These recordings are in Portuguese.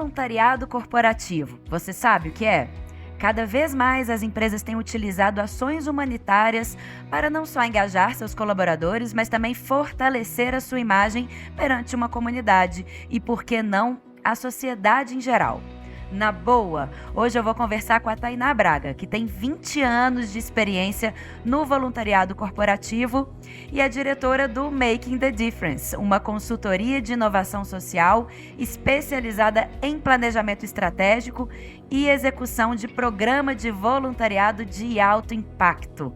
voluntariado corporativo. Você sabe o que é? Cada vez mais as empresas têm utilizado ações humanitárias para não só engajar seus colaboradores, mas também fortalecer a sua imagem perante uma comunidade e, por que não, a sociedade em geral. Na boa, hoje eu vou conversar com a Tainá Braga, que tem 20 anos de experiência no voluntariado corporativo e é diretora do Making the Difference, uma consultoria de inovação social especializada em planejamento estratégico e execução de programa de voluntariado de alto impacto.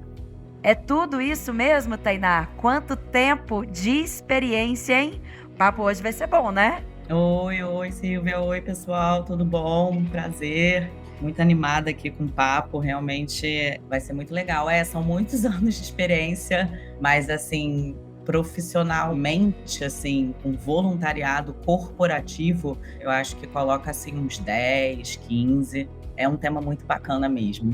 É tudo isso mesmo, Tainá? Quanto tempo de experiência, hein? O papo hoje vai ser bom, né? Oi, Silvia. Oi, pessoal, tudo bom? Prazer. Muito animada aqui com o papo, realmente vai ser muito legal. São muitos anos de experiência, mas assim, profissionalmente, assim, com voluntariado corporativo, eu acho que coloca assim uns 10, 15. É um tema muito bacana mesmo.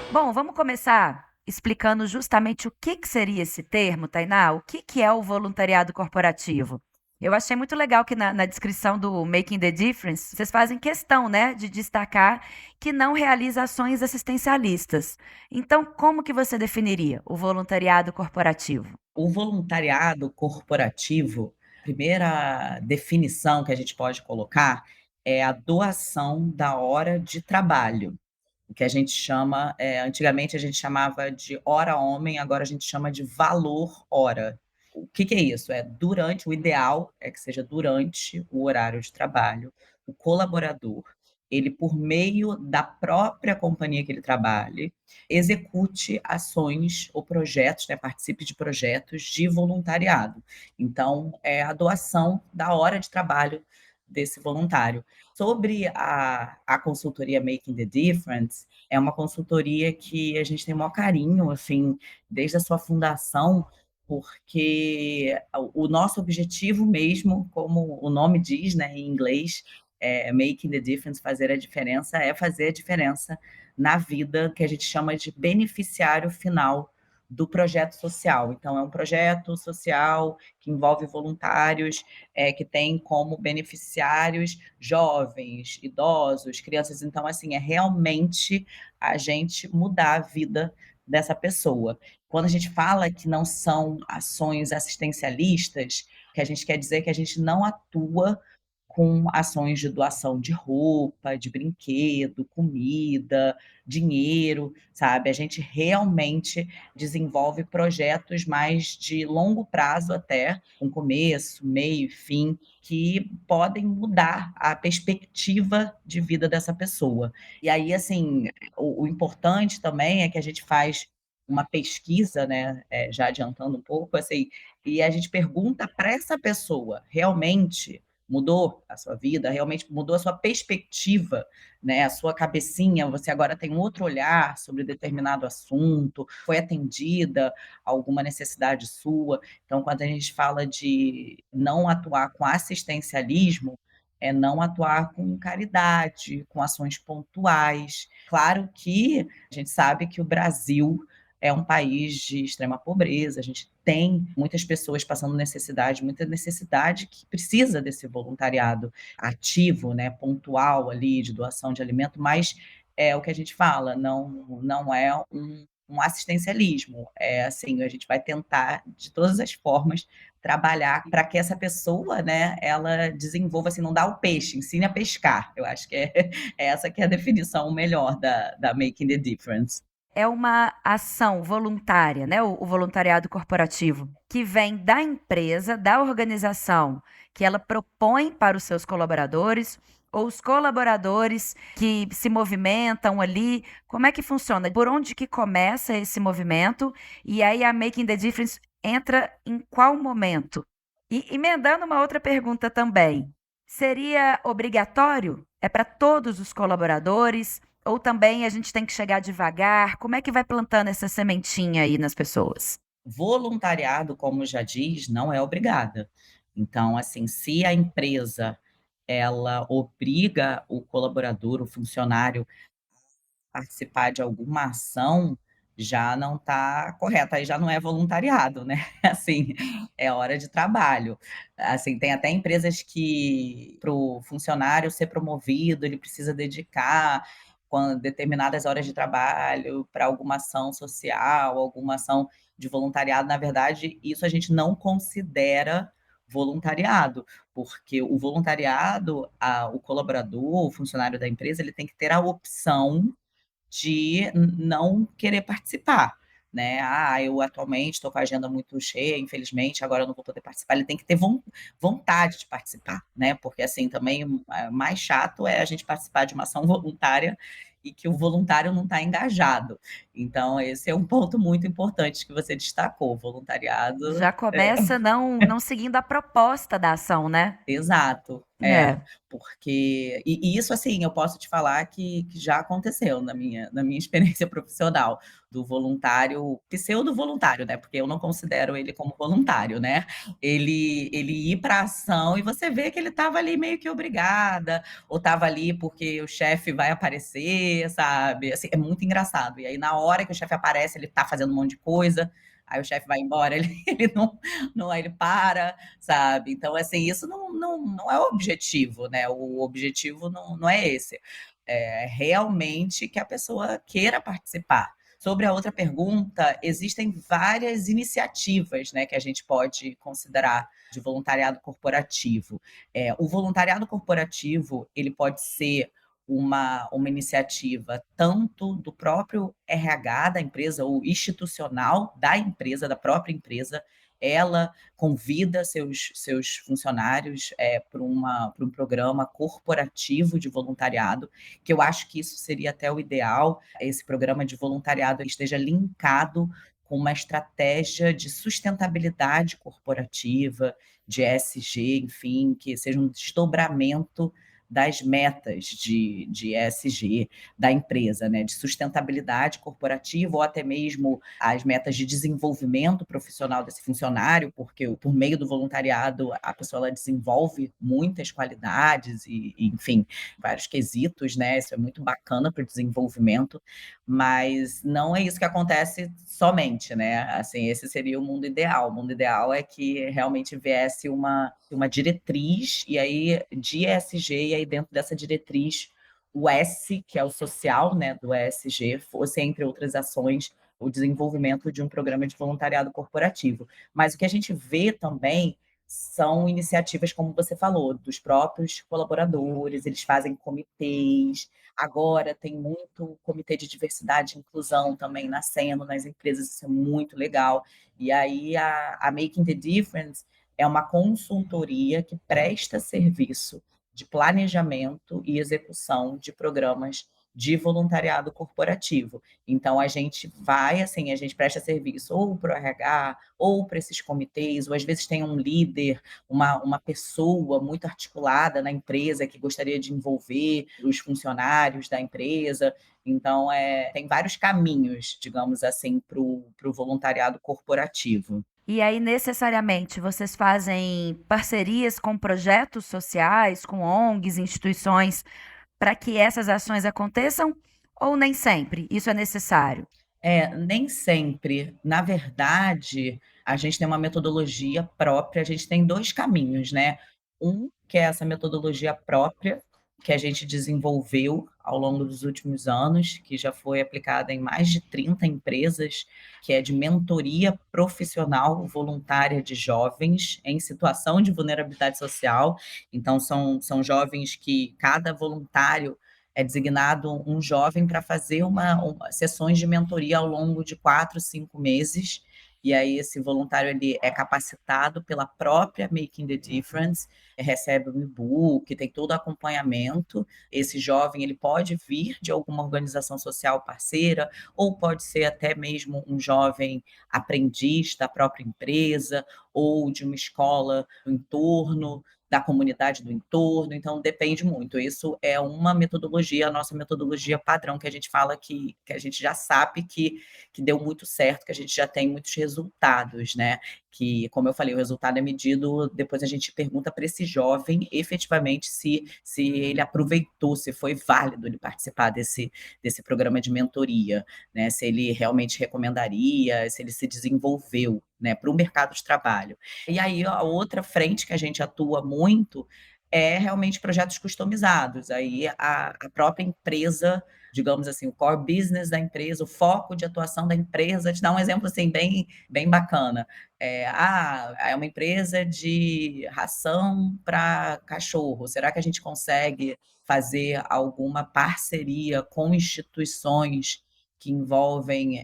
Bom, vamos começar explicando justamente o que seria esse termo, Tainá? O que é o voluntariado corporativo? Eu achei muito legal que na descrição do Making the Difference, vocês fazem questão, né, de destacar que não realiza ações assistencialistas. Então, como que você definiria o voluntariado corporativo? O voluntariado corporativo, a primeira definição que a gente pode colocar é a doação da hora de trabalho. O que a gente chama, antigamente a gente chamava de hora homem, agora a gente chama de valor hora. O que é isso? O ideal é que seja durante o horário de trabalho, o colaborador, ele por meio da própria companhia que ele trabalhe, execute ações ou projetos, né, participe de projetos de voluntariado. Então, é a doação da hora de trabalho desse voluntário. Sobre a consultoria Making the Difference, é uma consultoria que a gente tem o maior carinho, assim, desde a sua fundação, porque o nosso objetivo mesmo, como o nome diz, né, em inglês, Making the Difference, fazer a diferença, é fazer a diferença na vida que a gente chama de beneficiário final do projeto social. Então, é um projeto social que envolve voluntários, que tem como beneficiários jovens, idosos, crianças. Então, assim, é realmente a gente mudar a vida dessa pessoa. Quando a gente fala que não são ações assistencialistas, que a gente quer dizer que a gente não atua com ações de doação de roupa, de brinquedo, comida, dinheiro, sabe? A gente realmente desenvolve projetos mais de longo prazo até, com começo, meio e fim, que podem mudar a perspectiva de vida dessa pessoa. E aí, assim, o importante também é que a gente faz uma pesquisa, né, já adiantando um pouco, assim, e a gente pergunta para essa pessoa realmente mudou a sua vida, realmente mudou a sua perspectiva, né? A sua cabecinha, você agora tem um outro olhar sobre determinado assunto, foi atendida a alguma necessidade sua. Então, quando a gente fala de não atuar com assistencialismo, é não atuar com caridade, com ações pontuais. Claro que a gente sabe que o Brasil é um país de extrema pobreza, a gente tem muitas pessoas passando necessidade, muita necessidade que precisa desse voluntariado ativo, né, pontual ali, de doação de alimento, mas é o que a gente fala, não é um assistencialismo, é assim, a gente vai tentar, de todas as formas, trabalhar para que essa pessoa, né, ela desenvolva, assim, não dá o peixe, ensine a pescar, eu acho que é essa que é a definição melhor da Making the Difference. É uma ação voluntária, né? O voluntariado corporativo, que vem da empresa, da organização, que ela propõe para os seus colaboradores, ou os colaboradores que se movimentam ali. Como é que funciona? Por onde que começa esse movimento? E aí a Making the Difference entra em qual momento? E emendando uma outra pergunta também. Seria obrigatório? É para todos os colaboradores? Ou também a gente tem que chegar devagar? Como é que vai plantando essa sementinha aí nas pessoas? Voluntariado, como já diz, não é obrigada. Então, assim, se a empresa ela obriga o colaborador, o funcionário, a participar de alguma ação, já não está correto, aí já não é voluntariado, né, assim, é hora de trabalho. Assim, tem até empresas que para o funcionário ser promovido, ele precisa dedicar determinadas horas de trabalho para alguma ação social, alguma ação de voluntariado. Na verdade, isso a gente não considera voluntariado, porque o voluntariado, o colaborador, o funcionário da empresa, ele tem que ter a opção de não querer participar, né. "Ah, eu atualmente estou com a agenda muito cheia, infelizmente, agora eu não vou poder participar", ele tem que ter vontade de participar, né, porque, assim, também, mais chato é a gente participar de uma ação voluntária e que o voluntário não está engajado. Então esse é um ponto muito importante que você destacou, o voluntariado Já começa não seguindo a proposta da ação, né. exato. É, É. porque e isso, assim, eu posso te falar que já aconteceu na minha experiência profissional, do voluntário pseudo-voluntário, né, porque eu não considero ele como voluntário, né, ele ir pra ação e você vê que ele estava ali meio que obrigada, ou estava ali porque o chefe vai aparecer, sabe, assim, é muito engraçado. E aí na hora que o chefe aparece, ele tá fazendo um monte de coisa, aí o chefe vai embora, ele não aí ele para, sabe. Então, assim, isso não é o objetivo, né, o objetivo não é esse. É realmente que a pessoa queira participar. Sobre a outra pergunta, existem várias iniciativas, né, que a gente pode considerar de voluntariado corporativo. O voluntariado corporativo, ele pode ser uma iniciativa tanto do próprio RH da empresa ou institucional da empresa, da própria empresa, ela convida seus funcionários, para um programa corporativo de voluntariado, que eu acho que isso seria até o ideal, esse programa de voluntariado esteja linkado com uma estratégia de sustentabilidade corporativa, de ESG, enfim, que seja um desdobramento das metas de ESG da empresa, né, de sustentabilidade corporativa ou até mesmo as metas de desenvolvimento profissional desse funcionário, porque por meio do voluntariado a pessoa ela desenvolve muitas qualidades e, enfim, vários quesitos, né? Isso é muito bacana para o desenvolvimento, mas não é isso que acontece somente, né? Assim, esse seria o mundo ideal. O mundo ideal é que realmente viesse uma diretriz, e aí de ESG, e aí dentro dessa diretriz o S, que é o social, né, do ESG, fosse, entre outras ações, o desenvolvimento de um programa de voluntariado corporativo. Mas o que a gente vê também são iniciativas, como você falou, dos próprios colaboradores, eles fazem comitês. Agora tem muito comitê de diversidade e inclusão também nascendo nas empresas, isso é muito legal. E aí a Making the Difference é uma consultoria que presta serviço de planejamento e execução de programas de voluntariado corporativo. Então a gente vai, assim, a gente presta serviço ou para o RH, ou para esses comitês, ou às vezes tem um líder, uma pessoa muito articulada na empresa que gostaria de envolver os funcionários da empresa. Então, tem vários caminhos, digamos assim, para o voluntariado corporativo. E aí, necessariamente, vocês fazem parcerias com projetos sociais, com ONGs, instituições, para que essas ações aconteçam? Ou nem sempre isso é necessário? Nem sempre. Na verdade, a gente tem uma metodologia própria, a gente tem 2 caminhos, né. Um, que é essa metodologia própria, que a gente desenvolveu ao longo dos últimos anos, que já foi aplicada em mais de 30 empresas, que é de mentoria profissional voluntária de jovens em situação de vulnerabilidade social. Então são jovens que cada voluntário é designado um jovem para fazer sessões de mentoria ao longo de 4, 5 meses, e aí esse voluntário ele é capacitado pela própria Making the Difference, recebe um e-book, tem todo o acompanhamento. Esse jovem ele pode vir de alguma organização social parceira, ou pode ser até mesmo um jovem aprendiz da própria empresa, ou de uma escola do entorno, da comunidade do entorno, então depende muito. Isso é uma metodologia, a nossa metodologia padrão, que a gente fala que a gente já sabe que deu muito certo, que a gente já tem muitos resultados, né? Que, como eu falei, o resultado é medido, depois a gente pergunta para esse jovem efetivamente se ele aproveitou, se foi válido ele participar desse programa de mentoria, né? Se ele realmente recomendaria, se ele se desenvolveu, né, para o mercado de trabalho. E aí a outra frente que a gente atua muito é realmente projetos customizados. Aí a própria empresa, digamos assim, o core business da empresa, o foco de atuação da empresa, te dá um exemplo assim bem bacana. É uma empresa de ração para cachorro. Será que a gente consegue fazer alguma parceria com instituições que envolvem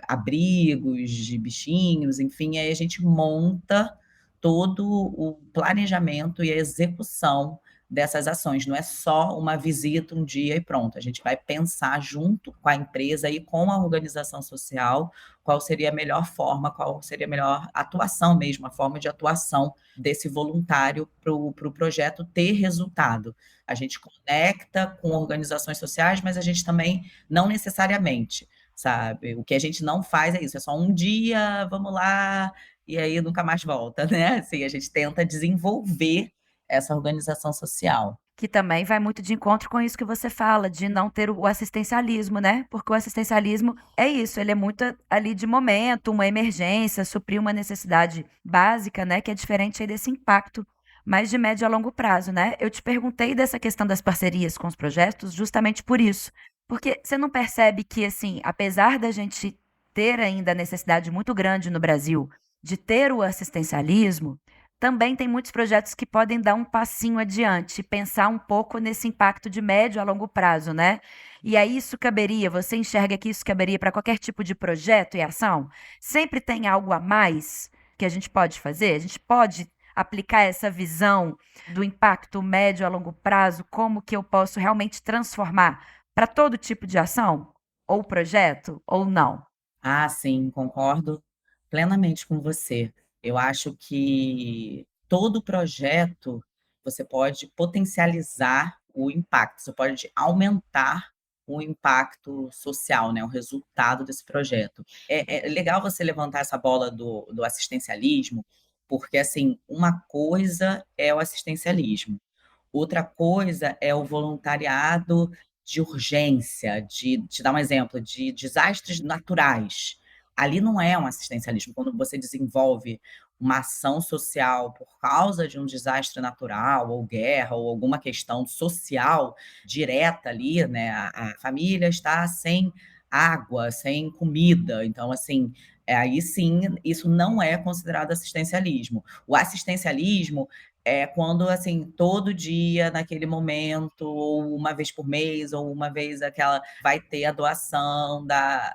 abrigos de bichinhos, enfim, aí a gente monta todo o planejamento e a execução dessas ações. Não é só uma visita um dia e pronto. A gente vai pensar junto com a empresa e com a organização social qual seria a melhor forma, qual seria a melhor atuação mesmo, a forma de atuação desse voluntário para o projeto ter resultado. A gente conecta com organizações sociais, mas a gente também não necessariamente, sabe? O que a gente não faz é isso, é só um dia, vamos lá, e aí nunca mais volta, né? Assim, a gente tenta desenvolver essa organização social. Que também vai muito de encontro com isso que você fala, de não ter o assistencialismo, né? Porque o assistencialismo é isso, ele é muito ali de momento, uma emergência, suprir uma necessidade básica, né? Que é diferente aí desse impacto mais de médio a longo prazo, né? Eu te perguntei dessa questão das parcerias com os projetos justamente por isso. Porque você não percebe que, assim, apesar da gente ter ainda a necessidade muito grande no Brasil de ter o assistencialismo, também tem muitos projetos que podem dar um passinho adiante, pensar um pouco nesse impacto de médio a longo prazo, né? E aí isso caberia, você enxerga que isso caberia para qualquer tipo de projeto e ação? Sempre tem algo a mais que a gente pode fazer? A gente pode aplicar essa visão do impacto médio a longo prazo, como que eu posso realmente transformar para todo tipo de ação? Ou projeto, ou não? Ah, sim, concordo plenamente com você. Eu acho que todo projeto você pode potencializar o impacto, você pode aumentar o impacto social, né, o resultado desse projeto. É legal você levantar essa bola do assistencialismo, porque, assim, uma coisa é o assistencialismo, outra coisa é o voluntariado de urgência, de te dar um exemplo, de desastres naturais. Ali não é um assistencialismo. Quando você desenvolve uma ação social por causa de um desastre natural, ou guerra, ou alguma questão social direta ali, né? A família está sem água, sem comida. Então, assim, aí sim, isso não é considerado assistencialismo. O assistencialismo é quando, assim, todo dia, naquele momento, ou uma vez por mês, ou uma vez aquela vai ter a doação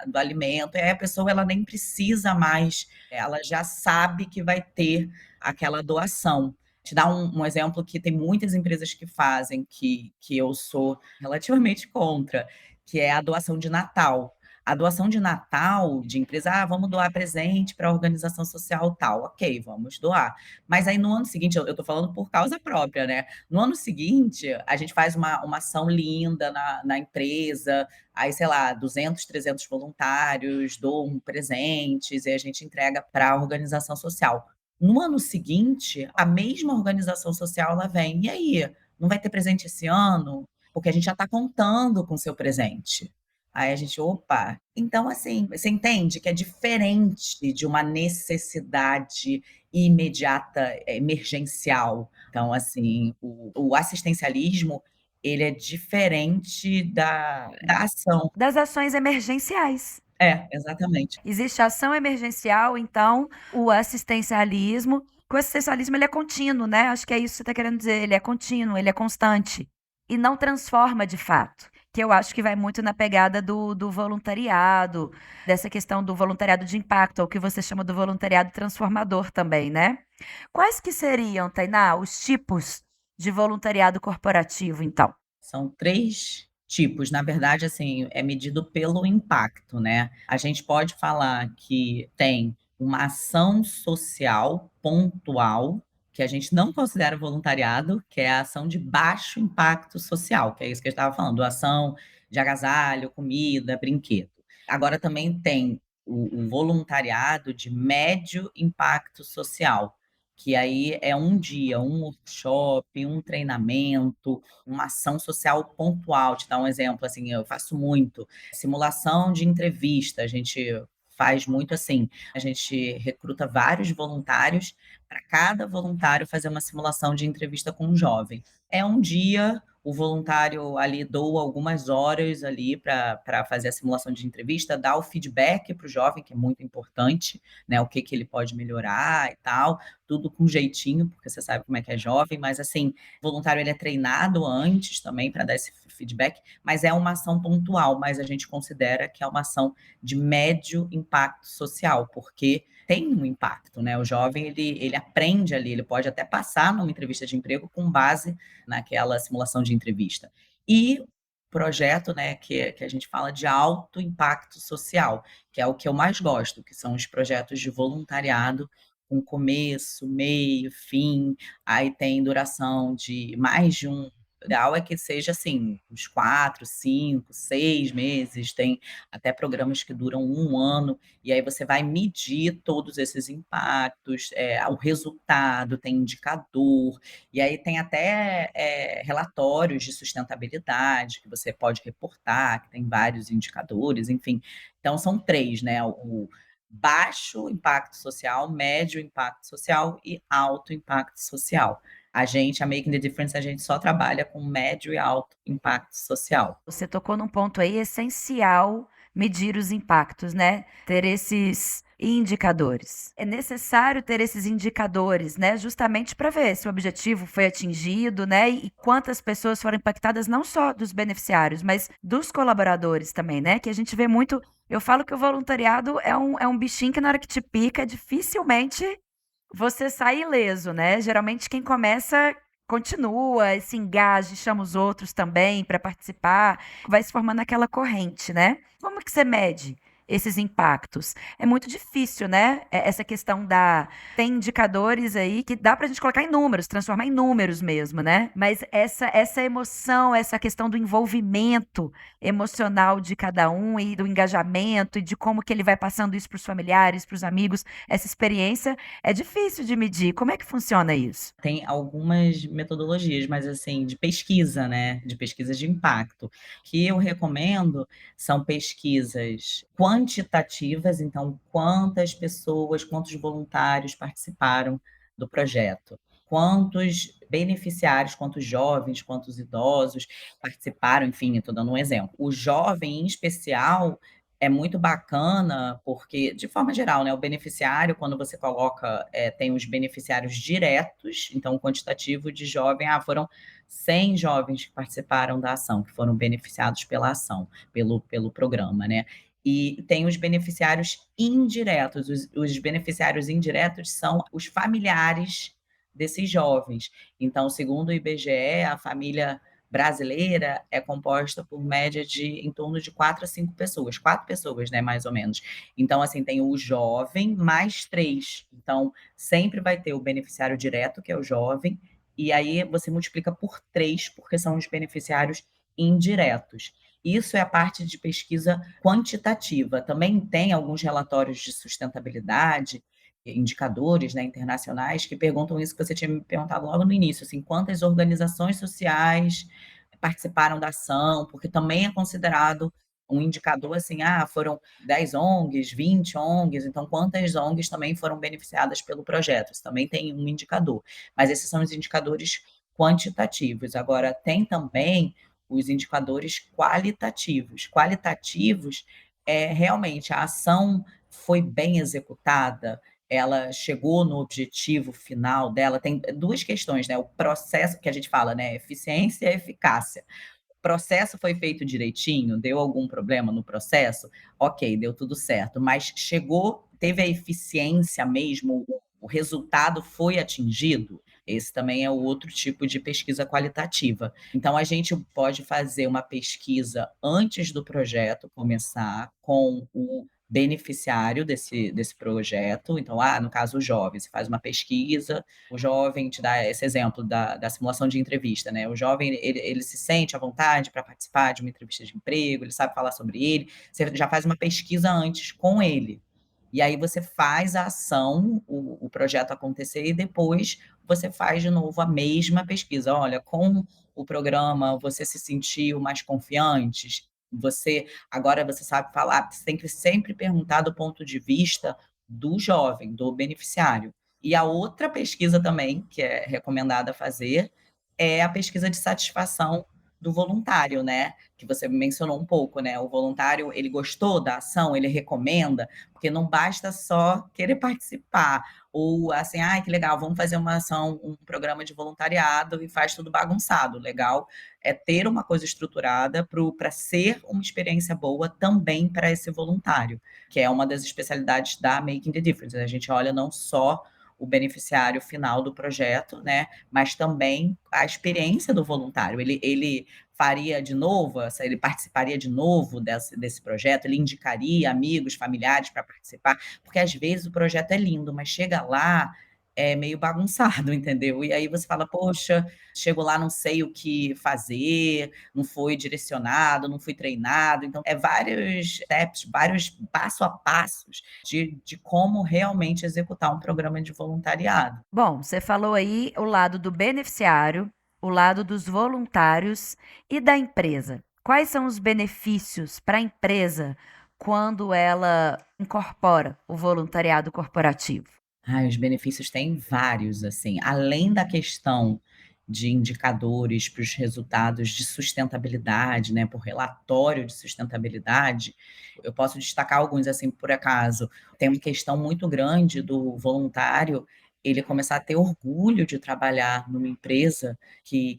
do alimento, e aí a pessoa ela nem precisa mais, ela já sabe que vai ter aquela doação. Te dar um exemplo que tem muitas empresas que fazem, que eu sou relativamente contra, que é a doação de Natal. A doação de Natal, de empresa, vamos doar presente para a organização social tal. Ok, vamos doar. Mas aí no ano seguinte, eu estou falando por causa própria, né? No ano seguinte, a gente faz uma ação linda na empresa, aí, sei lá, 200, 300 voluntários doam presentes e a gente entrega para a organização social. No ano seguinte, a mesma organização social ela vem, e aí, não vai ter presente esse ano? Porque a gente já está contando com o seu presente. Aí a gente, opa. Então, assim, você entende que é diferente de uma necessidade imediata, emergencial. Então, assim, o assistencialismo, ele é diferente da ação. Das ações emergenciais. É, exatamente. Existe ação emergencial, então o assistencialismo. O assistencialismo ele é contínuo, né? Acho que é isso que você está querendo dizer. Ele é contínuo, ele é constante. E não transforma de fato. Que eu acho que vai muito na pegada do voluntariado, dessa questão do voluntariado de impacto, ou o que você chama do voluntariado transformador também, né? Quais que seriam, Tainá, os tipos de voluntariado corporativo, então? São 3 tipos, na verdade, assim, é medido pelo impacto, né. A gente pode falar que tem uma ação social pontual, que a gente não considera voluntariado, que é a ação de baixo impacto social, que é isso que eu estava falando, doação de agasalho, comida, brinquedo. Agora também tem o voluntariado de médio impacto social, que aí é um dia, um workshop, um treinamento, uma ação social pontual. Te dar um exemplo, assim, eu faço muito simulação de entrevista, a gente faz muito assim, a gente recruta vários voluntários para cada voluntário fazer uma simulação de entrevista com um jovem. É um dia, o voluntário ali doa algumas horas ali para fazer a simulação de entrevista, dá o feedback para o jovem, que é muito importante, né? O que, que ele pode melhorar e tal, tudo com jeitinho, porque você sabe como é que é jovem, mas assim, o voluntário ele é treinado antes também para dar esse feedback, mas é uma ação pontual, mas a gente considera que é uma ação de médio impacto social, porque tem um impacto, né? O jovem ele aprende ali, ele pode até passar numa entrevista de emprego com base naquela simulação de entrevista. E projeto, né, que a gente fala de alto impacto social, que é o que eu mais gosto, que são os projetos de voluntariado com começo, meio, fim, aí tem duração de mais de um. O ideal é que seja assim, uns 4, 5, 6 meses, tem até programas que duram um ano, e aí você vai medir todos esses impactos, o resultado, tem indicador, e aí tem até relatórios de sustentabilidade que você pode reportar, que tem vários indicadores, enfim. Então, são três, né? O baixo impacto social, médio impacto social e alto impacto social. A Making the Difference, a gente só trabalha com médio e alto impacto social. Você tocou num ponto aí essencial, medir os impactos, né? Ter esses indicadores. É necessário ter esses indicadores, né? Justamente para ver se o objetivo foi atingido, né? E quantas pessoas foram impactadas, não só dos beneficiários, mas dos colaboradores também, né? Que a gente vê muito. Eu falo que o voluntariado é um bichinho que na hora que te pica, dificilmente você sai ileso, né? Geralmente quem começa continua, se engaja, chama os outros também para participar, vai se formando aquela corrente, né? Como que você mede esses impactos? É muito difícil, né? Essa questão da. Tem indicadores aí que dá para a gente colocar em números, transformar em números mesmo, né? Mas essa emoção, essa questão do envolvimento emocional de cada um e do engajamento e de como que ele vai passando isso para os familiares, para os amigos, essa experiência é difícil de medir. Como é que funciona isso? Tem algumas metodologias, mas assim, de pesquisa, né? De pesquisa de impacto. Que eu recomendo são pesquisas quantitativas, então, quantas pessoas, quantos voluntários participaram do projeto, quantos beneficiários, quantos jovens, quantos idosos participaram, enfim, estou dando um exemplo. O jovem, em especial, é muito bacana, porque, de forma geral, né, o beneficiário, quando você coloca, tem os beneficiários diretos, então o quantitativo de jovem, foram 100 jovens que participaram da ação, que foram beneficiados pela ação, pelo programa, né? E tem os beneficiários indiretos. Os beneficiários indiretos são os familiares desses jovens. Então, segundo o IBGE, a família brasileira é composta por média de em torno de 4 a 5 pessoas, 4 pessoas, né, mais ou menos. Então, assim, tem o jovem mais 3. Então, sempre vai ter o beneficiário direto, que é o jovem, e aí você multiplica por 3, porque são os beneficiários indiretos. Isso é a parte de pesquisa quantitativa. Também tem alguns relatórios de sustentabilidade, indicadores, né, internacionais que perguntam isso que você tinha me perguntado logo no início, assim, quantas organizações sociais participaram da ação, porque também é considerado um indicador assim, foram 10 ONGs, 20 ONGs, então quantas ONGs também foram beneficiadas pelo projeto? Isso também tem um indicador. Mas esses são os indicadores quantitativos. Agora, tem também os indicadores qualitativos. Qualitativos é realmente a ação foi bem executada, ela chegou no objetivo final dela. Tem duas questões, né? O processo que a gente fala, né? Eficiência e eficácia. O processo foi feito direitinho? Deu algum problema no processo? Ok, deu tudo certo. Mas chegou, teve a eficiência mesmo? O resultado foi atingido? Esse também é o outro tipo de pesquisa qualitativa. Então, a gente pode fazer uma pesquisa antes do projeto começar, com o beneficiário desse projeto. Então, no caso, o jovem, você faz uma pesquisa, o jovem te dá esse exemplo da simulação de entrevista, né? O jovem, ele se sente à vontade para participar de uma entrevista de emprego, ele sabe falar sobre ele, você já faz uma pesquisa antes com ele. E aí você faz a ação, o projeto acontecer, e depois você faz de novo a mesma pesquisa. Olha, com o programa você se sentiu mais confiante? Agora você sabe falar, você tem que sempre perguntar do ponto de vista do jovem, do beneficiário. E a outra pesquisa também, que é recomendada fazer, é a pesquisa de satisfação do voluntário, né? Que você mencionou um pouco, né? O voluntário, ele gostou da ação, ele recomenda, porque não basta só querer participar, ou assim, ai, que legal, vamos fazer uma ação, um programa de voluntariado e faz tudo bagunçado. Legal é ter uma coisa estruturada para ser uma experiência boa também para esse voluntário, que é uma das especialidades da Making the Difference. A gente olha não só o beneficiário final do projeto, né, mas também a experiência do voluntário. Ele faria de novo, ele participaria de novo desse projeto, ele indicaria amigos, familiares para participar, porque às vezes o projeto é lindo, mas chega lá, é meio bagunçado, entendeu? E aí você fala, poxa, chego lá, não sei o que fazer, não foi direcionado, não fui treinado. Então, é vários steps, vários passo a passos de como realmente executar um programa de voluntariado. Bom, você falou aí o lado do beneficiário, o lado dos voluntários e da empresa. Quais são os benefícios para a empresa quando ela incorpora o voluntariado corporativo? Os benefícios têm vários, assim, além da questão de indicadores para os resultados de sustentabilidade, né, por relatório de sustentabilidade, eu posso destacar alguns, assim, por acaso. Tem uma questão muito grande do voluntário, ele começar a ter orgulho de trabalhar numa empresa que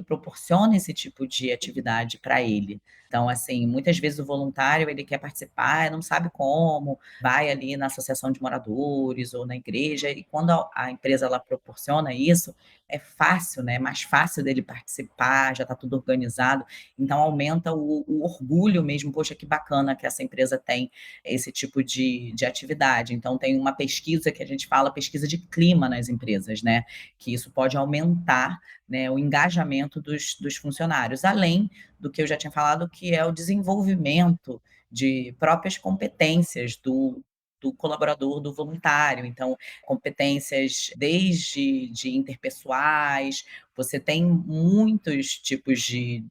proporciona esse tipo de atividade para ele. Então, assim, muitas vezes o voluntário, ele quer participar, não sabe como, vai ali na associação de moradores ou na igreja, e quando a empresa ela proporciona isso, é fácil, né? É mais fácil dele participar, já está tudo organizado, então aumenta o orgulho mesmo, poxa, que bacana que essa empresa tem esse tipo de atividade. Então, tem uma pesquisa que a gente fala, pesquisa de clima nas empresas, né? Que isso pode aumentar, né, o engajamento dos funcionários, além do que eu já tinha falado, que é o desenvolvimento de próprias competências do colaborador, do voluntário. Então, competências desde de interpessoais, você tem muitos tipos de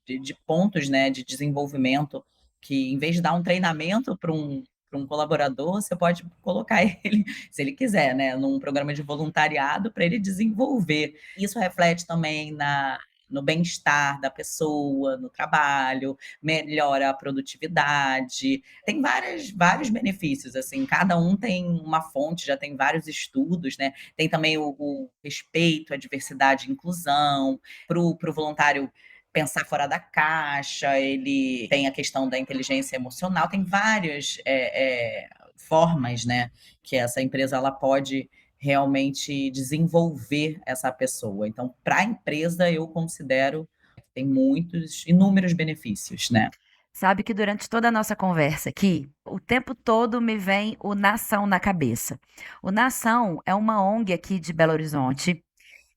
pontos, né, de desenvolvimento, que em vez de dar um treinamento para um colaborador, você pode colocar ele, se ele quiser, né, num programa de voluntariado para ele desenvolver. Isso reflete também no bem-estar da pessoa, no trabalho, melhora a produtividade. Tem vários benefícios, assim, cada um tem uma fonte, já tem vários estudos, né? Tem também o respeito à diversidade e inclusão, para o voluntário pensar fora da caixa, ele tem a questão da inteligência emocional, tem várias formas, né, que essa empresa ela pode realmente desenvolver essa pessoa. Então, para a empresa, eu considero que tem muitos, inúmeros benefícios, né? Sabe que durante toda a nossa conversa aqui, o tempo todo me vem o Nação na cabeça. O Nação é uma ONG aqui de Belo Horizonte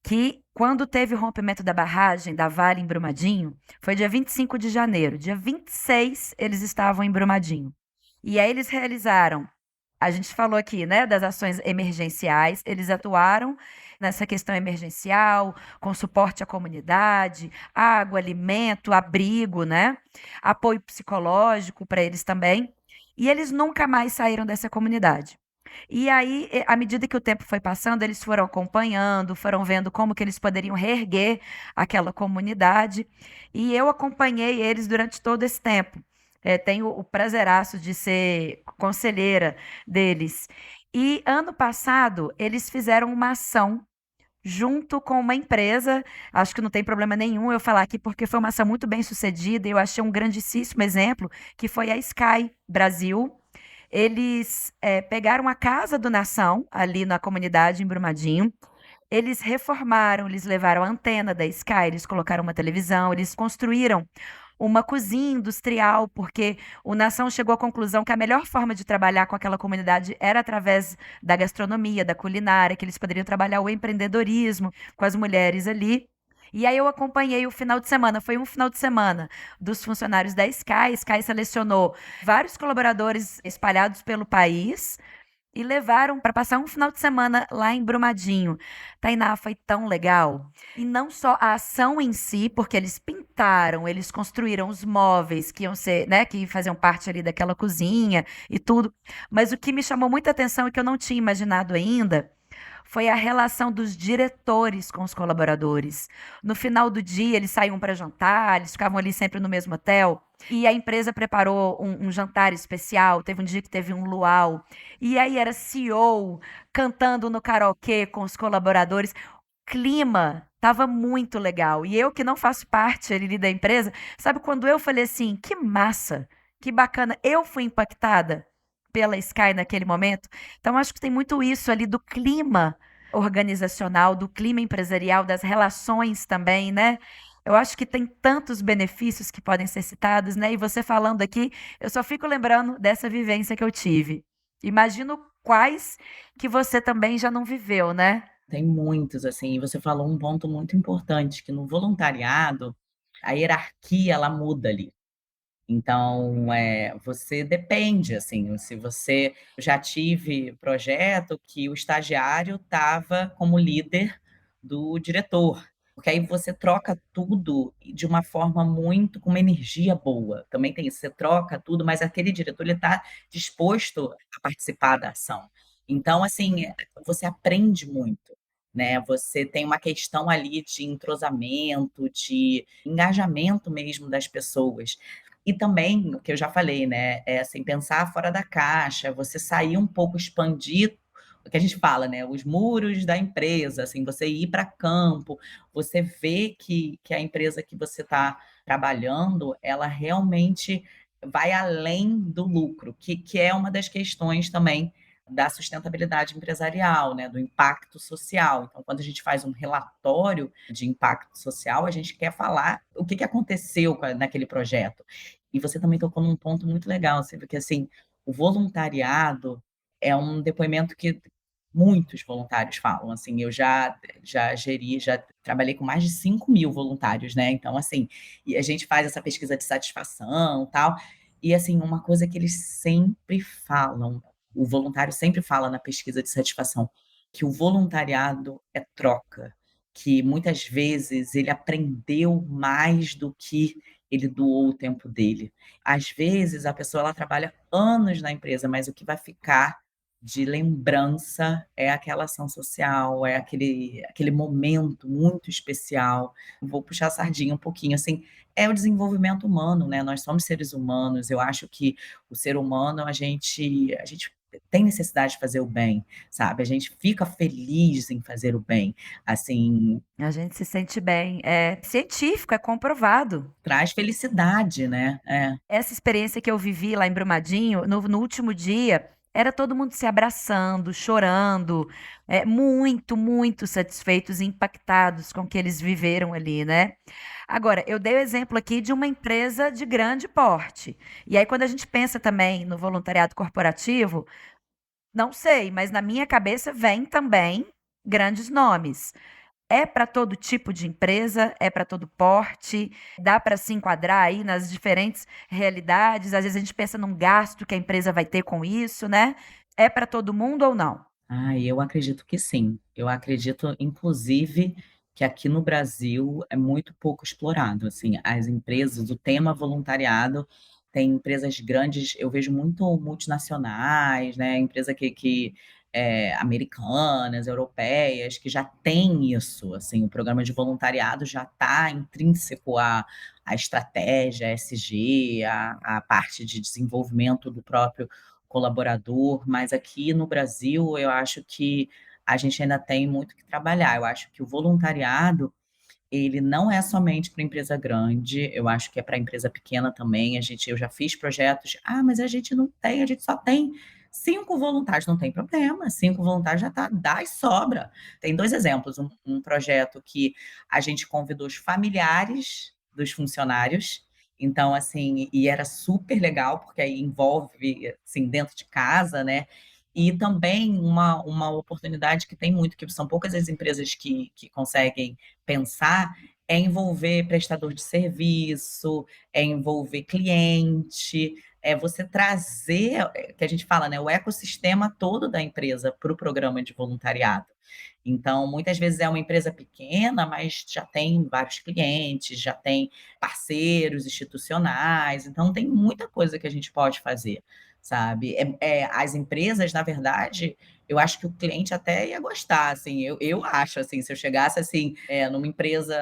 que, quando teve o rompimento da barragem da Vale em Brumadinho, foi dia 25 de janeiro. Dia 26, eles estavam em Brumadinho. E aí eles realizaram, a gente falou aqui, né, das ações emergenciais, eles atuaram nessa questão emergencial, com suporte à comunidade, água, alimento, abrigo, né? Apoio psicológico para eles também. E eles nunca mais saíram dessa comunidade. E aí, à medida que o tempo foi passando, eles foram acompanhando, foram vendo como que eles poderiam reerguer aquela comunidade. E eu acompanhei eles durante todo esse tempo. Tenho o prazeraço de ser conselheira deles. E ano passado, eles fizeram uma ação junto com uma empresa. Acho que não tem problema nenhum eu falar aqui, porque foi uma ação muito bem sucedida. E eu achei um grandíssimo exemplo, que foi a Sky Brasil. Eles pegaram a casa do Nação, ali na comunidade em Brumadinho. Eles reformaram, eles levaram a antena da Sky, eles colocaram uma televisão, eles construíram uma cozinha industrial, porque o Nação chegou à conclusão que a melhor forma de trabalhar com aquela comunidade era através da gastronomia, da culinária, que eles poderiam trabalhar o empreendedorismo com as mulheres ali. E aí eu acompanhei o final de semana, foi um final de semana dos funcionários da Sky. A Sky selecionou vários colaboradores espalhados pelo país e levaram para passar um final de semana lá em Brumadinho. Tainá, foi tão legal. E não só a ação em si, porque eles pintaram, eles construíram os móveis que iam ser, né, que faziam parte ali daquela cozinha e tudo. Mas o que me chamou muita atenção e que eu não tinha imaginado ainda foi a relação dos diretores com os colaboradores. No final do dia, eles saíam para jantar, eles ficavam ali sempre no mesmo hotel. E a empresa preparou um jantar especial. Teve um dia que teve um luau. E aí era CEO cantando no karaokê com os colaboradores. O clima tava muito legal. E eu que não faço parte ali da empresa, sabe quando eu falei assim, que massa, que bacana. Eu fui impactada pela Sky naquele momento. Então, acho que tem muito isso ali do clima organizacional, do clima empresarial, das relações também, né? Eu acho que tem tantos benefícios que podem ser citados, né? E você falando aqui, eu só fico lembrando dessa vivência que eu tive. Imagino quais que você também já não viveu, né? Tem muitos, assim, e você falou um ponto muito importante, que no voluntariado, a hierarquia ela muda ali. Então, você depende, assim, se você eu já tive projeto que o estagiário estava como líder do diretor, porque aí você troca tudo de uma forma muito com uma energia boa. Também tem isso, você troca tudo, mas aquele diretor ele está disposto a participar da ação. Então, assim, você aprende muito, né? Você tem uma questão ali de entrosamento, de engajamento mesmo das pessoas. E também, o que eu já falei, né, assim, pensar fora da caixa, você sair um pouco, expandir o que a gente fala, né, os muros da empresa, assim, você ir para campo, você ver que a empresa que você está trabalhando, ela realmente vai além do lucro, que é uma das questões também da sustentabilidade empresarial, né, do impacto social. Então, quando a gente faz um relatório de impacto social, a gente quer falar o que aconteceu naquele projeto. E você também tocou num ponto muito legal, assim, porque assim, o voluntariado é um depoimento que muitos voluntários falam, assim, eu já geri, já trabalhei com mais de 5.000 voluntários, né? Então, assim, e a gente faz essa pesquisa de satisfação, tal, e assim, uma coisa que eles sempre falam, o voluntário sempre fala na pesquisa de satisfação, que o voluntariado é troca, que muitas vezes ele aprendeu mais do que ele doou o tempo dele. Às vezes, a pessoa ela trabalha anos na empresa, mas o que vai ficar de lembrança é aquela ação social, é aquele momento muito especial. Vou puxar a sardinha um pouquinho, assim, é o desenvolvimento humano, né? Nós somos seres humanos. Eu acho que o ser humano, a gente tem necessidade de fazer o bem, sabe? A gente fica feliz em fazer o bem. Assim, A gente se sente bem. É científico, é comprovado. traz felicidade, né? É. Essa experiência que eu vivi lá em Brumadinho, no último dia, era todo mundo se abraçando, chorando, muito, muito satisfeitos e impactados com o que eles viveram ali, né? Agora, eu dei o exemplo aqui de uma empresa de grande porte. E aí, quando a gente pensa também no voluntariado corporativo, não sei, mas na minha cabeça vem também grandes nomes. É para todo tipo de empresa, é para todo porte, dá para se enquadrar aí nas diferentes realidades. Às vezes a gente pensa num gasto que a empresa vai ter com isso, né? É para todo mundo ou não? Ah, eu acredito que sim. Eu acredito, inclusive, que aqui no Brasil é muito pouco explorado, assim, as empresas, o tema voluntariado, tem empresas grandes, eu vejo muito multinacionais, né, empresa americanas, europeias, que já têm isso, assim, o programa de voluntariado já está intrínseco à estratégia, ESG, à parte de desenvolvimento do próprio colaborador, mas aqui no Brasil eu acho que a gente ainda tem muito que trabalhar. Eu acho que o voluntariado, ele não é somente para empresa grande, eu acho que é para empresa pequena também. Eu já fiz projetos, mas a gente não tem, a gente só tem 5 voluntários, não tem problema, 5 voluntários já tá, dá e sobra. Tem 2 exemplos, um projeto que a gente convidou os familiares dos funcionários Então, assim, e era super legal, porque aí envolve, assim, dentro de casa, né? E também uma oportunidade que tem muito, que são poucas as empresas que conseguem pensar, é envolver prestador de serviço, é envolver cliente, é você trazer, que a gente fala, né, o ecossistema todo da empresa para o programa de voluntariado. Então, muitas vezes é uma empresa pequena, mas já tem vários clientes, já tem parceiros institucionais, então tem muita coisa que a gente pode fazer, sabe? As empresas, na verdade, eu acho que o cliente até ia gostar, assim, eu acho, assim, se eu chegasse, assim, numa empresa,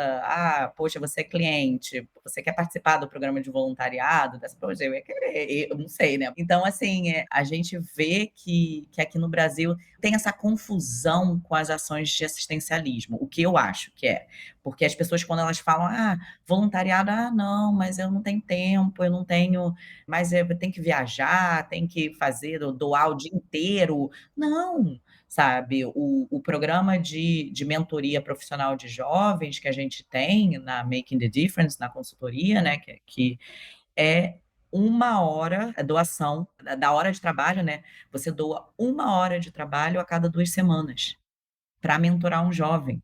poxa, você é cliente, você quer participar do programa de voluntariado, dessa, poxa, eu ia querer, eu não sei, né? Então, assim, a gente vê que aqui no Brasil tem essa confusão com as ações de assistencialismo, o que eu acho que é. Porque as pessoas, quando elas falam, voluntariado, não, mas eu não tenho tempo, eu não tenho, mas eu tenho que viajar, tem que fazer, doar o dia inteiro. Não, sabe? O programa de mentoria profissional de jovens que a gente tem na Making the Difference, na consultoria, né? Que é 1 hora, a doação da hora de trabalho, né? Você doa 1 hora de trabalho a cada 2 semanas para mentorar um jovem.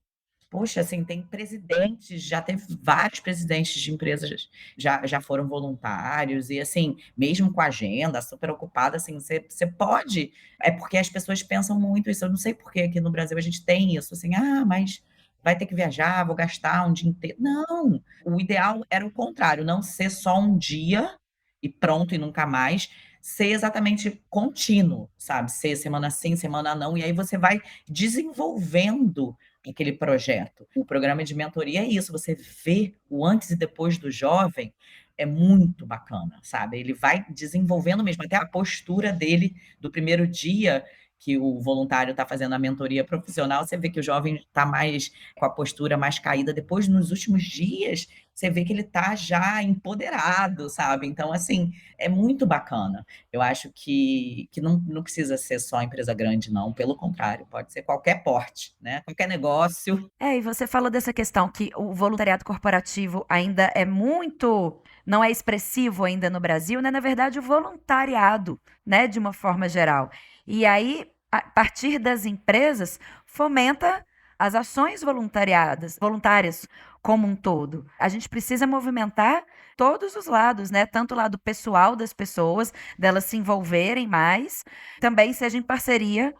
Poxa, assim, tem presidentes, já teve vários presidentes de empresas já foram voluntários e, assim, mesmo com a agenda super ocupada, assim, você pode porque as pessoas pensam muito isso, eu não sei por que aqui no Brasil a gente tem isso, assim: mas vai ter que viajar, vou gastar um dia inteiro". Não, o ideal era o contrário, não ser só um dia e pronto e nunca mais, ser exatamente contínuo, sabe, ser semana sim, semana não, e aí você vai desenvolvendo aquele projeto. O programa de mentoria é isso, você vê o antes e depois do jovem, é muito bacana, sabe. Ele vai desenvolvendo mesmo, até a postura dele do primeiro dia que o voluntário está fazendo a mentoria profissional, você vê que o jovem está mais com a postura mais caída, depois nos últimos dias, você vê que ele está já empoderado, sabe. Então, assim, é muito bacana. Eu acho que não precisa ser só empresa grande não, pelo contrário, pode ser qualquer porte, né, qualquer negócio. E você falou dessa questão que o voluntariado corporativo ainda é muito não é expressivo ainda no Brasil, né, na verdade o voluntariado, né, de uma forma geral. E aí, a partir das empresas, fomenta as ações voluntárias como um todo. A gente precisa movimentar todos os lados, né, tanto o lado pessoal das pessoas, delas se envolverem mais, também seja em parceria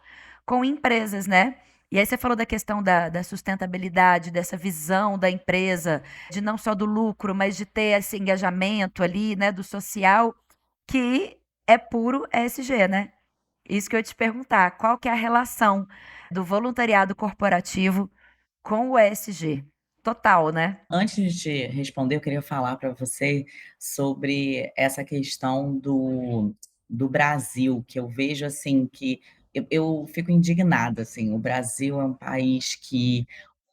com empresas, né. E aí você falou da questão da sustentabilidade, dessa visão da empresa, de não só do lucro, mas de ter esse engajamento ali, né, do social, que é puro ESG, né? Isso que eu ia te perguntar, qual que é a relação do voluntariado corporativo com o ESG? Total, né? Antes de responder, eu queria falar para você sobre essa questão do Brasil, que eu vejo, assim, que eu fico indignada, assim, o Brasil é um país que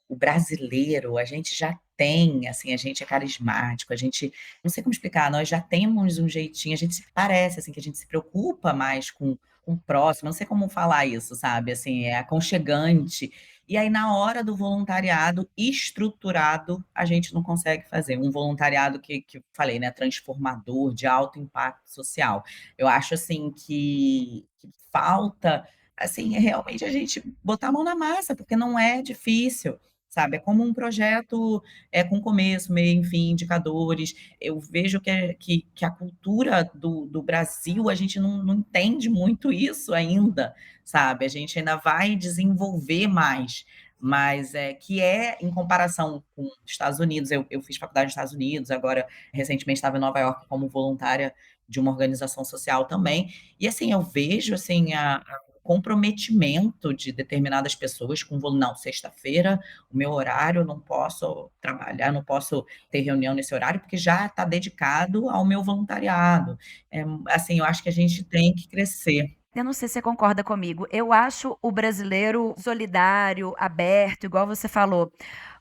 o brasileiro, a gente já tem, assim, a gente é carismático, a gente não sei como explicar, nós já temos um jeitinho, a gente se parece, assim, que a gente se preocupa mais com o próximo, não sei como falar isso, sabe, assim, é aconchegante. E aí, na hora do voluntariado estruturado, a gente não consegue fazer. Um voluntariado que falei, né, transformador, de alto impacto social. Eu acho, assim, que falta, assim, realmente a gente botar a mão na massa, porque não é difícil. Sabe, é como um projeto, com começo, meio e fim, indicadores. Eu vejo que a cultura do Brasil, a gente não entende muito isso ainda, sabe, a gente ainda vai desenvolver mais, mas que em comparação com os Estados Unidos, eu fiz faculdade nos Estados Unidos, agora recentemente estava em Nova York como voluntária de uma organização social também, e assim, eu vejo, assim, a comprometimento de determinadas pessoas com não, sexta-feira o meu horário, eu não posso trabalhar, não posso ter reunião nesse horário, porque já está dedicado ao meu voluntariado. Assim, eu acho que a gente tem que crescer. Eu não sei se você concorda comigo. Eu acho o brasileiro solidário, aberto, igual você falou.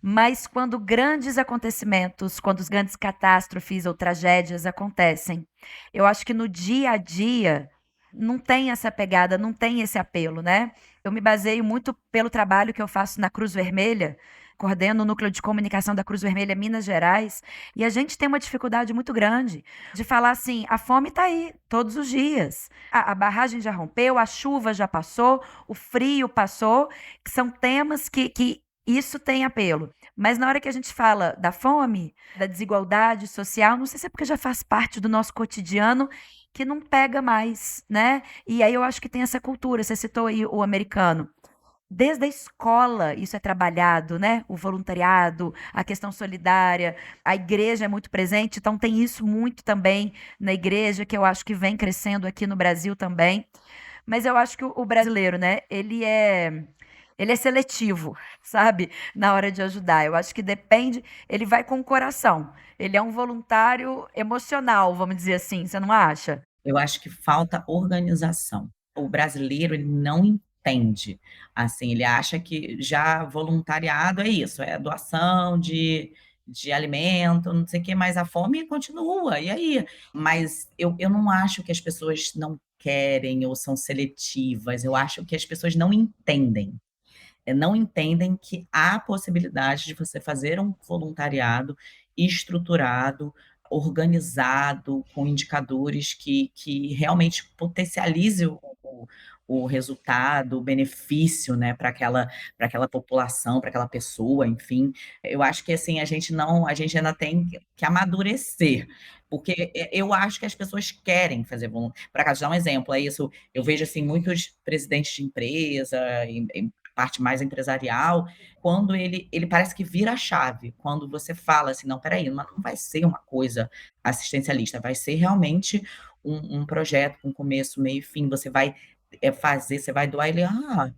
Mas quando grandes acontecimentos, quando os grandes catástrofes ou tragédias acontecem, eu acho que no dia a dia não tem essa pegada, não tem esse apelo, né? Eu me baseio muito pelo trabalho que eu faço na Cruz Vermelha, coordeno o núcleo de comunicação da Cruz Vermelha Minas Gerais, e a gente tem uma dificuldade muito grande de falar assim: a fome está aí todos os dias. A barragem já rompeu, a chuva já passou, o frio passou, que são temas que isso tem apelo. Mas na hora que a gente fala da fome, da desigualdade social, não sei se é porque já faz parte do nosso cotidiano, que não pega mais, né? E aí eu acho que tem essa cultura. Você citou aí o americano. Desde a escola isso é trabalhado, né? O voluntariado, a questão solidária, a igreja é muito presente, então tem isso muito também na igreja, que eu acho que vem crescendo aqui no Brasil também. Mas eu acho que o brasileiro, né, ele é seletivo, sabe? Na hora de ajudar. Eu acho que depende, ele vai com o coração. Ele é um voluntário emocional, vamos dizer assim, você não acha? Eu acho que falta organização. O brasileiro, ele não entende, assim, ele acha que já voluntariado é isso, é doação de alimento, não sei o quê, mas a fome continua, e aí? Mas eu não acho que as pessoas não querem ou são seletivas, eu acho que as pessoas não entendem que há possibilidade de você fazer um voluntariado estruturado, organizado, com indicadores que realmente potencialize o resultado, o benefício, né, para aquela população, para aquela pessoa, enfim. Eu acho que assim, a gente ainda tem que amadurecer, porque eu acho que as pessoas querem fazer voluntariado. Para cá, dar um exemplo, é isso, eu vejo assim muitos presidentes de empresa, parte mais empresarial, quando ele parece que vira a chave, quando você fala assim, não, peraí, mas não vai ser uma coisa assistencialista, vai ser realmente um projeto com começo, meio e fim, você vai fazer, você vai doar ele,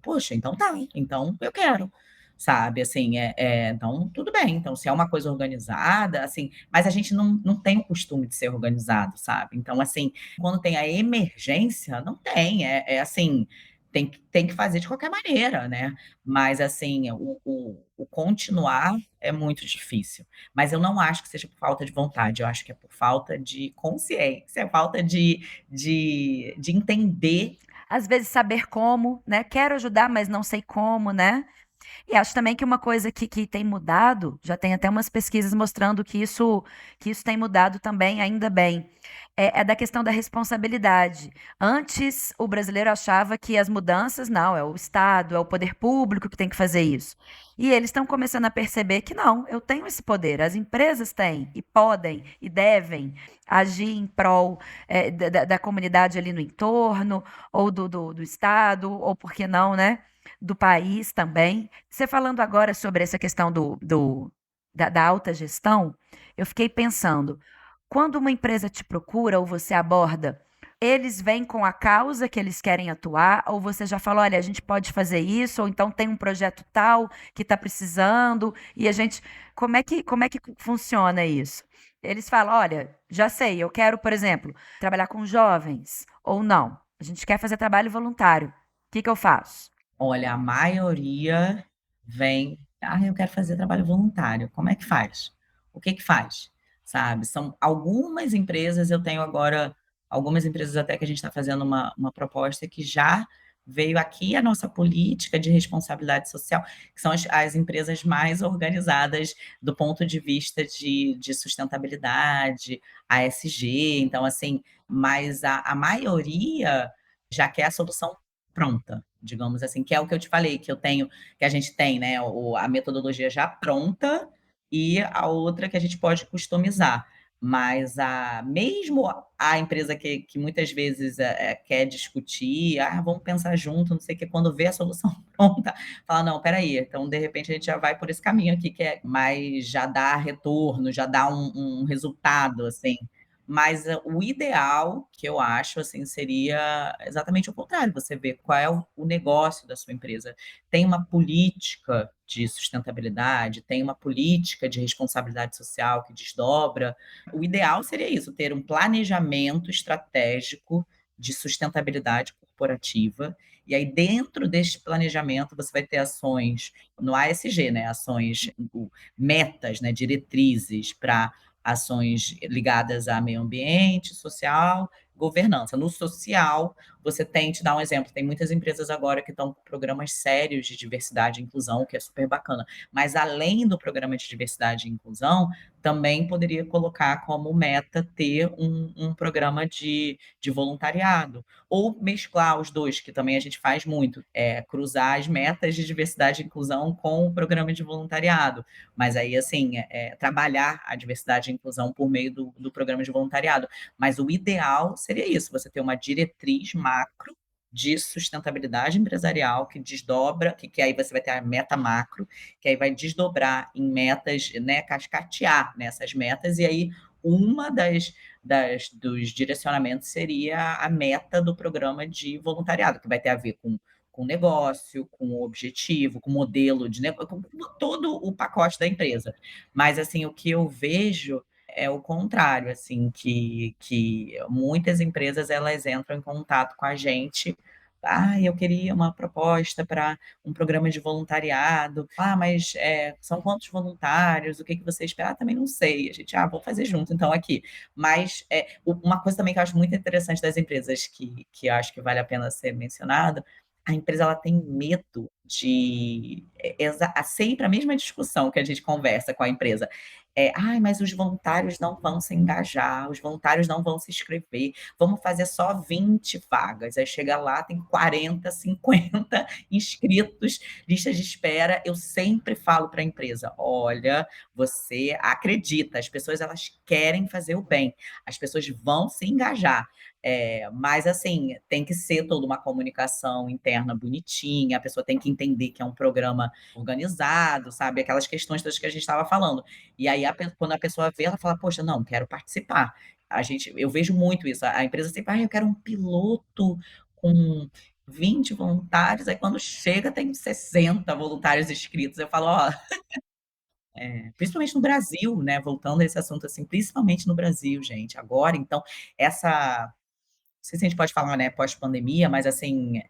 poxa, então tá, então eu quero, sabe, assim, então tudo bem, então se é uma coisa organizada, assim, mas a gente não tem o costume de ser organizado, sabe, então assim, quando tem a emergência, não tem, assim, tem que fazer de qualquer maneira, né? Mas assim, o continuar é muito difícil. Mas eu não acho que seja por falta de vontade, eu acho que é por falta de consciência, é falta de entender. Às vezes saber como, né? Quero ajudar, mas não sei como, né? E acho também que uma coisa que tem mudado, já tem até umas pesquisas mostrando que isso tem mudado também, ainda bem, é da questão da responsabilidade. Antes, o brasileiro achava que as mudanças, não, é o Estado, é o poder público que tem que fazer isso. E eles estão começando a perceber que não, eu tenho esse poder, as empresas têm, e podem, e devem agir em prol da comunidade ali no entorno, ou do Estado, ou por que não, né? Do país também. Você falando agora sobre essa questão da alta gestão, eu fiquei pensando, quando uma empresa te procura ou você aborda, eles vêm com a causa que eles querem atuar, ou você já fala, olha, a gente pode fazer isso, ou então tem um projeto tal que está precisando, e a gente. Como é que funciona isso? Eles falam, olha, já sei, eu quero, por exemplo, trabalhar com jovens, ou não. A gente quer fazer trabalho voluntário. O que que eu faço? Olha, a maioria vem, eu quero fazer trabalho voluntário. Como é que faz? O que que faz? Sabe? São algumas empresas, eu tenho agora algumas empresas até que a gente está fazendo uma proposta que já veio aqui a nossa política de responsabilidade social, que são as empresas mais organizadas do ponto de vista de sustentabilidade, ASG, então assim, mas a maioria já quer a solução pronta, digamos assim, que é o que eu te falei, que a gente tem, né, a metodologia já pronta e a outra que a gente pode customizar. Mas mesmo a empresa que muitas vezes quer discutir, vamos pensar junto, não sei o que, quando vê a solução pronta, fala, não, peraí, então de repente a gente já vai por esse caminho aqui, que é mais, já dá retorno, já dá um resultado, assim, mas o ideal, que eu acho, assim, seria exatamente o contrário, você ver qual é o negócio da sua empresa. Tem uma política de sustentabilidade, tem uma política de responsabilidade social que desdobra. O ideal seria isso, ter um planejamento estratégico de sustentabilidade corporativa, e aí dentro deste planejamento você vai ter ações no ASG, né, ações, metas, né, diretrizes para ações ligadas a meio ambiente, social, governança. No social, você tem, te dar um exemplo, tem muitas empresas agora que estão com programas sérios de diversidade e inclusão, que é super bacana. Mas além do programa de diversidade e inclusão, também poderia colocar como meta ter um programa de voluntariado, ou mesclar os dois, que também a gente faz muito, cruzar as metas de diversidade e inclusão com o programa de voluntariado. Mas aí, assim, trabalhar a diversidade e inclusão por meio do programa de voluntariado. Mas o ideal seria isso, você ter uma diretriz macro de sustentabilidade empresarial que desdobra, que aí você vai ter a meta macro, que aí vai desdobrar em metas, né, cascatear nessas metas, e aí uma dos direcionamentos seria a meta do programa de voluntariado, que vai ter a ver com negócio, com o objetivo, com o modelo de negócio, com todo o pacote da empresa. Mas, assim, o que eu vejo é o contrário, assim, que muitas empresas elas entram em contato com a gente. Ah, eu queria uma proposta para um programa de voluntariado. Ah, mas são quantos voluntários? O que que você espera? Ah, também não sei. A gente, vou fazer junto, então aqui. Mas uma coisa também que eu acho muito interessante das empresas, que eu acho que vale a pena ser mencionado, a empresa ela tem medo de sempre a mesma discussão que a gente conversa com a empresa. Ai, mas os voluntários não vão se engajar, os voluntários não vão se inscrever, vamos fazer só 20 vagas. Aí chega lá, tem 40, 50 inscritos, lista de espera. Eu sempre falo para a empresa: olha, você acredita, as pessoas elas querem fazer o bem, as pessoas vão se engajar. Mas assim, tem que ser toda uma comunicação interna bonitinha, a pessoa tem que entender que é um programa organizado, sabe? Aquelas questões todas que a gente estava falando. E aí, quando a pessoa vê, ela fala: poxa, não, quero participar. Eu vejo muito isso. A empresa sempre, eu quero um piloto com 20 voluntários. Aí, quando chega, tem 60 voluntários inscritos. Eu falo: ó, principalmente no Brasil, né? Voltando a esse assunto, assim, principalmente no Brasil, gente. Agora, então, essa. Não sei se a gente pode falar, né, pós-pandemia, mas assim,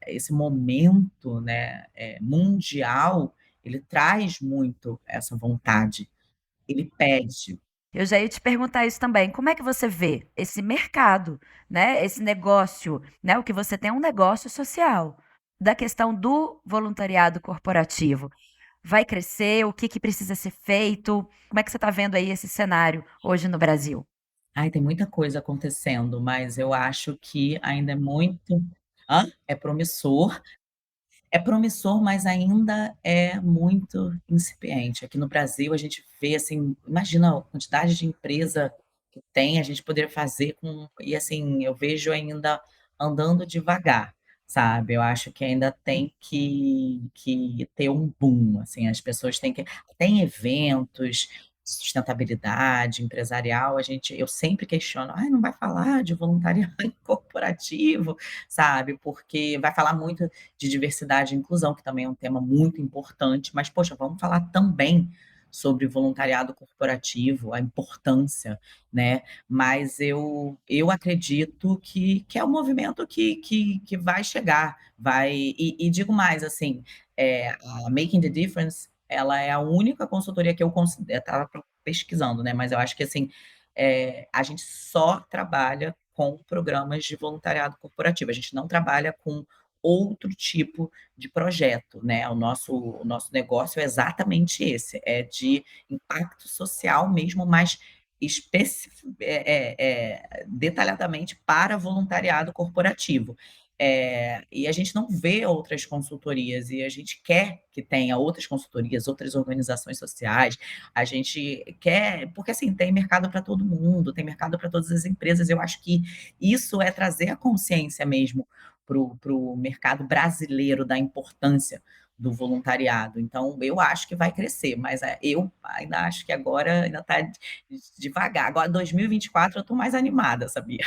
esse momento, né, mundial, ele traz muito essa vontade. Ele pede. Eu já ia te perguntar isso também. Como é que você vê esse mercado, né? Esse negócio, né? O que você tem é um negócio social. Da questão do voluntariado corporativo. Vai crescer? O que que precisa ser feito? Como é que você está vendo aí esse cenário hoje no Brasil? Ai, tem muita coisa acontecendo, mas eu acho que ainda é muito. É promissor. É promissor, mas ainda é muito incipiente. Aqui no Brasil, a gente vê, assim, imagina a quantidade de empresa que tem, a gente poderia fazer com. E, assim, eu vejo ainda andando devagar, sabe? Eu acho que ainda tem que ter um boom, assim, as pessoas têm que. Tem eventos, sustentabilidade empresarial, eu sempre questiono, ai, não vai falar de voluntariado corporativo, sabe? Porque vai falar muito de diversidade e inclusão, que também é um tema muito importante, mas, poxa, vamos falar também sobre voluntariado corporativo, a importância, né? Mas eu acredito que é um movimento que vai chegar, vai. E digo mais, assim, a Making the Difference, ela é a única consultoria que eu estava pesquisando, né? Mas eu acho que assim, a gente só trabalha com programas de voluntariado corporativo, a gente não trabalha com outro tipo de projeto, né? O nosso negócio é exatamente esse, é de impacto social mesmo, mas detalhadamente para voluntariado corporativo. E a gente não vê outras consultorias, e a gente quer que tenha outras consultorias, outras organizações sociais, a gente quer, porque assim, tem mercado para todo mundo, tem mercado para todas as empresas. Eu acho que isso é trazer a consciência mesmo para o mercado brasileiro da importância do voluntariado. Então, eu acho que vai crescer, mas eu ainda acho que agora ainda está devagar. Agora, 2024, eu estou mais animada, sabia?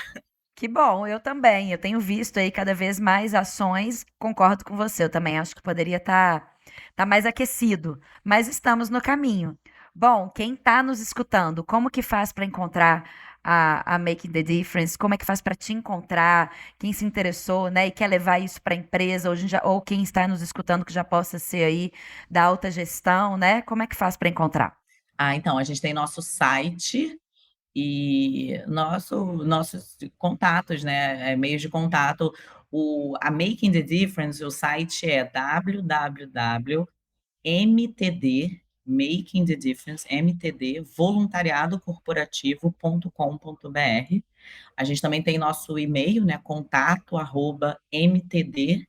Que bom, eu também. Eu tenho visto aí cada vez mais ações. Concordo com você. Eu também acho que poderia tá mais aquecido, mas estamos no caminho. Bom, quem está nos escutando, como que faz para encontrar a Making the Difference? Como é que faz para te encontrar? Quem se interessou, né, e quer levar isso para a empresa, ou quem está nos escutando que já possa ser aí da alta gestão, né? Como é que faz para encontrar? Então, a gente tem nosso site e nossos contatos, né, meios de contato. A Making the Difference, o site é www.mtd, Making the Difference, MTD, voluntariadocorporativo.com.br. A gente também tem nosso e-mail, né, contato@mtd,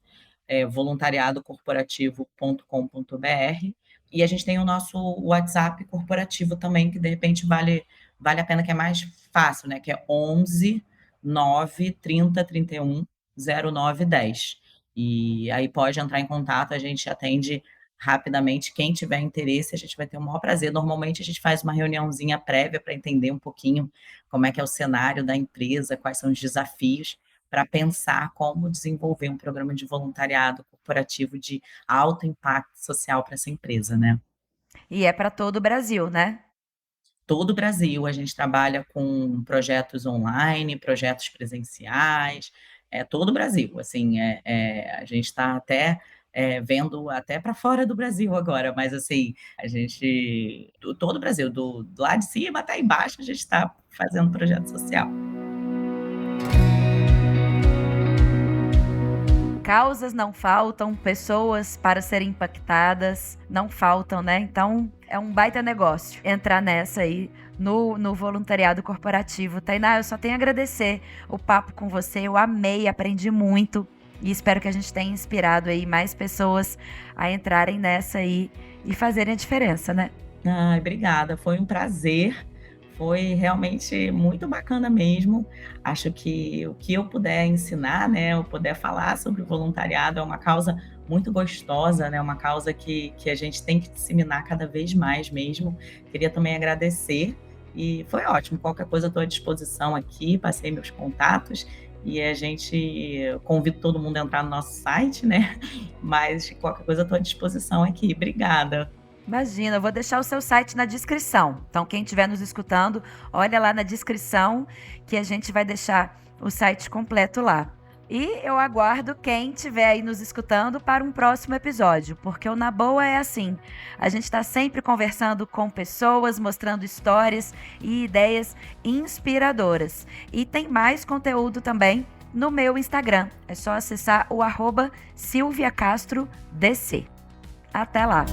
voluntariadocorporativo.com.br. E a gente tem o nosso WhatsApp corporativo também, que de repente vale a pena, que é mais fácil, né, que é 11 9 30 31 09 10. E aí pode entrar em contato, a gente atende rapidamente. Quem tiver interesse, a gente vai ter o maior prazer. Normalmente a gente faz uma reuniãozinha prévia para entender um pouquinho como é que é o cenário da empresa, quais são os desafios, para pensar como desenvolver um programa de voluntariado corporativo de alto impacto social para essa empresa, né. E é para todo o Brasil, né? Todo o Brasil, a gente trabalha com projetos online, projetos presenciais, todo o Brasil, assim, a gente está até, vendo até para fora do Brasil agora, mas assim, a gente todo o Brasil, do lá de cima até embaixo, a gente está fazendo projeto social. Causas não faltam, pessoas para serem impactadas não faltam, né? Então é um baita negócio entrar nessa aí no voluntariado corporativo. Tainá, eu só tenho a agradecer o papo com você, eu amei, aprendi muito e espero que a gente tenha inspirado aí mais pessoas a entrarem nessa aí e fazerem a diferença, né? Ai, obrigada, foi um prazer, foi realmente muito bacana mesmo. Acho que o que eu puder ensinar, né, eu puder falar sobre o voluntariado, é uma causa muito gostosa, né, uma causa que a gente tem que disseminar cada vez mais mesmo. Queria também agradecer e foi ótimo, qualquer coisa estou à disposição aqui, passei meus contatos e a gente convido todo mundo a entrar no nosso site, né, mas qualquer coisa estou à disposição aqui. Obrigada. Imagina, eu vou deixar o seu site na descrição. Então, quem estiver nos escutando, olha lá na descrição que a gente vai deixar o site completo lá. E eu aguardo quem estiver aí nos escutando para um próximo episódio, porque o Na Boa é assim. A gente está sempre conversando com pessoas, mostrando histórias e ideias inspiradoras. E tem mais conteúdo também no meu Instagram. É só acessar o @SilviaCastroDC. Até lá!